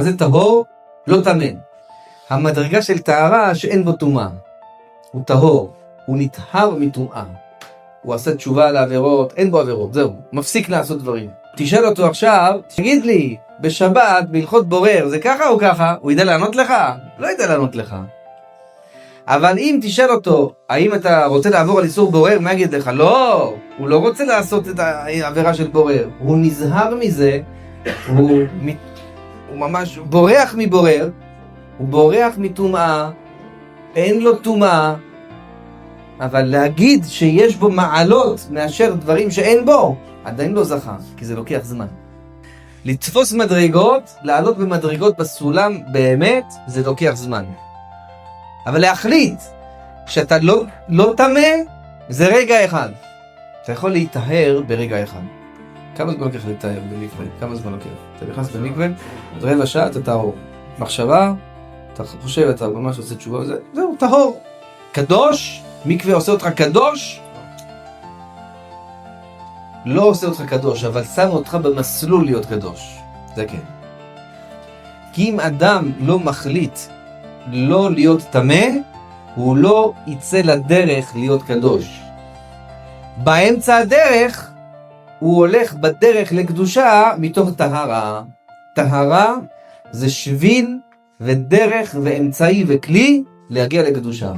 מה זה טהור? לא טמא. המדרגה של טהרה שאין בו טומאה. הוא טהור, הוא נטהר מטומאה. הוא עשה תשובה על העבירות, אין בו עבירות, זהו, מפסיק לעשות דברים. תשאל אותו עכשיו, תגיד לי, בשבת, בהלכות בורר, זה ככה או ככה? הוא ידע לענות לך? לא ידע לענות לך. אבל אם תשאל אותו, האם אתה רוצה לעבור על איסור בורר, מה יגיד לך? לא, הוא לא רוצה לעשות את העבירה של בורר. הוא נזהר מזה, הוא ממש בורח מבורר, הוא בורח מטומאה, אין לו טומאה, אבל להגיד שיש בו מעלות מאשר דברים שאין בו, עדיין לא זכה, כי זה לוקח זמן. לתפוס מדרגות, לעלות במדרגות בסולם באמת, זה לוקח זמן. אבל להחליט שאתה לא טמא, זה רגע אחד. אתה יכול להיטהר ברגע אחד. כמה זמן לוקח להיטהר במקווה? כמה זמן לוקח? אתה נכנס במקווה, עוד רבע שעה אתה טהור. מחשבה, אתה חושב, אתה ממש עושה תשובה וזה, זהו, טהור. קדוש, מקווה עושה אותך קדוש? לא עושה אותך קדוש, אבל שם אותך במסלול להיות קדוש. זה כן. כי אם אדם לא מחליט לא להיות טמא, הוא לא יצא לדרך להיות קדוש. באמצע הדרך, הוא הולך בדרך לקדושה מתוך טהרה. טהרה זה שביל ודרך ואמצעי וכלי להגיע לקדושה.